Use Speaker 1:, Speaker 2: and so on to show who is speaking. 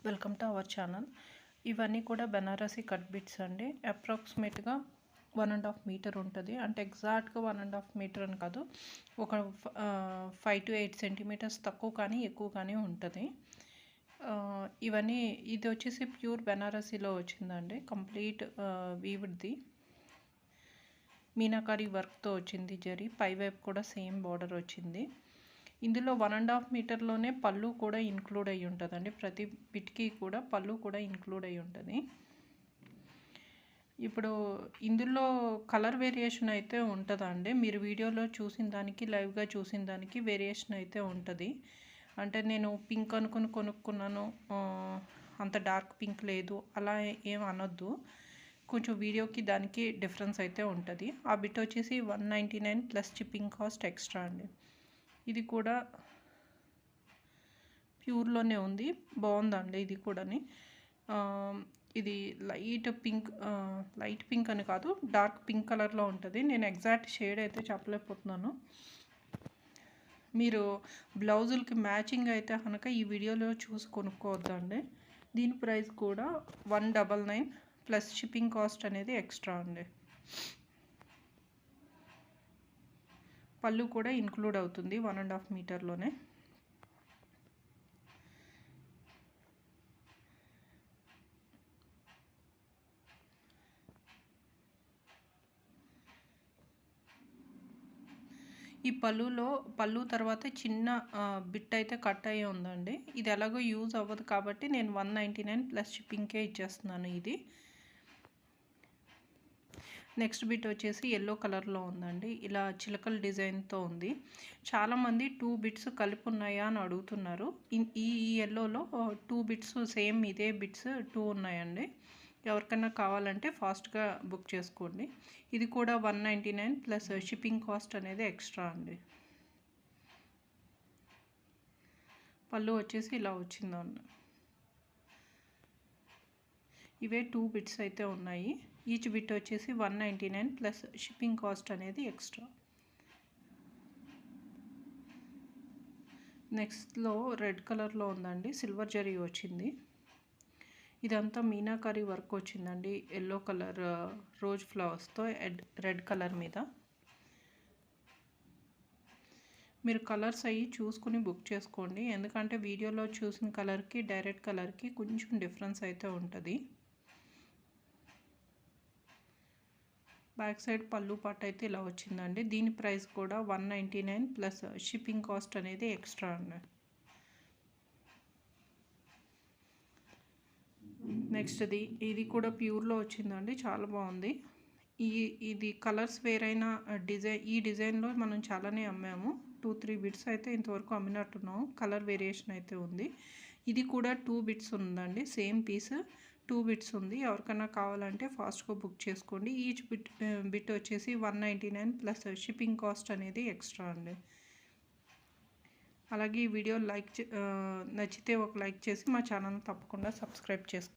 Speaker 1: Welcome to our channel. ఇవన్నీ కూడా Banarasi cut bits అండి. అప్రాక్సిమేట్గా 1.5 మీటర్ ఉంటుంది. అంటే ఎగ్జాక్ట్గా 1.5 మీటర్ అని కాదు, ఒక 5 to 8 సెంటీమీటర్స్ తక్కువ కానీ ఎక్కువ కానీ ఉంటుంది. ఇది వచ్చేసి ప్యూర్ బెనారసీలో వచ్చిందండి. కంప్లీట్ వీవుడ్ది మీనాకారి వర్క్తో వచ్చింది. జరీ పైవైపు కూడా సేమ్ బార్డర్ వచ్చింది. ఇందులో 1.5 మీటర్లోనే పళ్ళు కూడా ఇంక్లూడ్ అయ్యి ఉంటుందండి. ప్రతి బిట్కి కూడా పళ్ళు కూడా ఇంక్లూడ్ అయ్యి ఉంటుంది. ఇప్పుడు ఇందులో కలర్ వేరియేషన్ అయితే ఉంటుందండి. మీరు వీడియోలో చూసిన దానికి లైవ్గా చూసిన దానికి వేరియేషన్ అయితే ఉంటుంది. అంటే నేను పింక్ అనుకుని కొనుక్కున్నాను, అంత డార్క్ పింక్ లేదు అలా ఏం అనొద్దు. కొంచెం వీడియోకి దానికి డిఫరెన్స్ అయితే ఉంటుంది. ఆ బిట్ వచ్చేసి 199 ప్లస్ షిప్పింగ్ కాస్ట్ ఎక్స్ట్రా అండి. ఇది కూడా ప్యూర్లోనే ఉంది, బాగుందండి. ఇది కూడాని ఇది లైట్ పింక్ అని కాదు, డార్క్ పింక్ కలర్లో ఉంటుంది. నేను ఎగ్జాక్ట్ షేడ్ అయితే చెప్పలేకపోతున్నాను. మీరు బ్లౌజులకి మ్యాచింగ్ అయితే కనుక ఈ వీడియోలో చూసి కొనుక్కోవద్దండి. దీని ప్రైస్ కూడా 199 ప్లస్ షిప్పింగ్ కాస్ట్ అనేది ఎక్స్ట్రా అండి. పళ్ళు కూడా ఇంక్లూడ్ అవుతుంది 1.5 మీటర్లోనే. ఈ పళ్ళు తర్వాత చిన్న బిట్ అయితే కట్ అయ్యి ఉందండి. ఇది ఎలాగో యూజ్ అవ్వదు కాబట్టి నేను 199 ప్లస్ షిప్పింగ్కే ఇచ్చేస్తున్నాను. ఇది నెక్స్ట్ బిట్ వచ్చేసి ఎల్లో కలర్లో ఉందండి. ఇలా చిలకల డిజైన్తో ఉంది. చాలామంది 2 బిట్స్ కలిపి ఉన్నాయా అని అడుగుతున్నారు. ఈ ఎల్లోలో 2 బిట్స్ సేమ్ ఇదే బిట్స్ 2 ఉన్నాయండి. ఎవరికైనా కావాలంటే ఫాస్ట్గా బుక్ చేసుకోండి. ఇది కూడా 199 ప్లస్ షిప్పింగ్ కాస్ట్ అనేది ఎక్స్ట్రా అండి. పళ్ళు వచ్చేసి ఇలా వచ్చిందండి. ఇవే 2 బిట్స్ అయితే ఉన్నాయి. ఈచ్ బిట్ వచ్చేసి 199 ప్లస్ షిప్పింగ్ కాస్ట్ అనేది ఎక్స్ట్రా. నెక్స్ట్లో రెడ్ కలర్లో ఉందండి. సిల్వర్ జరీ వచ్చింది. ఇదంతా మీనాకారి వర్క్ వచ్చిందండి. ఎల్లో కలర్ రోజ్ ఫ్లవర్స్తో రెడ్ కలర్ మీద. మీరు కలర్స్ అయ్యి చూసుకుని బుక్ చేసుకోండి. ఎందుకంటే వీడియోలో చూసిన కలర్కి డైరెక్ట్ కలర్కి కొంచెం డిఫరెన్స్ అయితే ఉంటుంది. బ్యాక్ సైడ్ పళ్ళు పాట అయితే ఇలా వచ్చిందండి. దీని ప్రైస్ కూడా 199 ప్లస్ షిప్పింగ్ కాస్ట్ అనేది ఎక్స్ట్రా అండి. నెక్స్ట్ది ఇది కూడా ప్యూర్లో వచ్చిందండి. చాలా బాగుంది. ఇది కలర్స్ వేరైన ఈ డిజైన్లో మనం చాలానే అమ్మాము. 2-3 బిట్స్ అయితే ఇంతవరకు అమ్మినట్టున్నాం. కలర్ వేరియేషన్ అయితే ఉంది. ఇది కూడా 2 బిట్స్ ఉందండి. సేమ్ పీస్ 2 బిట్స్ ఉంది. ఎవరికైనా కావాలంటే ఫాస్ట్గా బుక్ చేసుకోండి. ఈచ్ బిట్ వచ్చేసి 199 ప్లస్ షిప్పింగ్ కాస్ట్ అనేది ఎక్స్ట్రా అండి. అలాగే ఈ వీడియో నచ్చితే ఒక లైక్ చేసి మా ఛానల్ తప్పకుండా సబ్స్క్రైబ్ చేసుకోండి.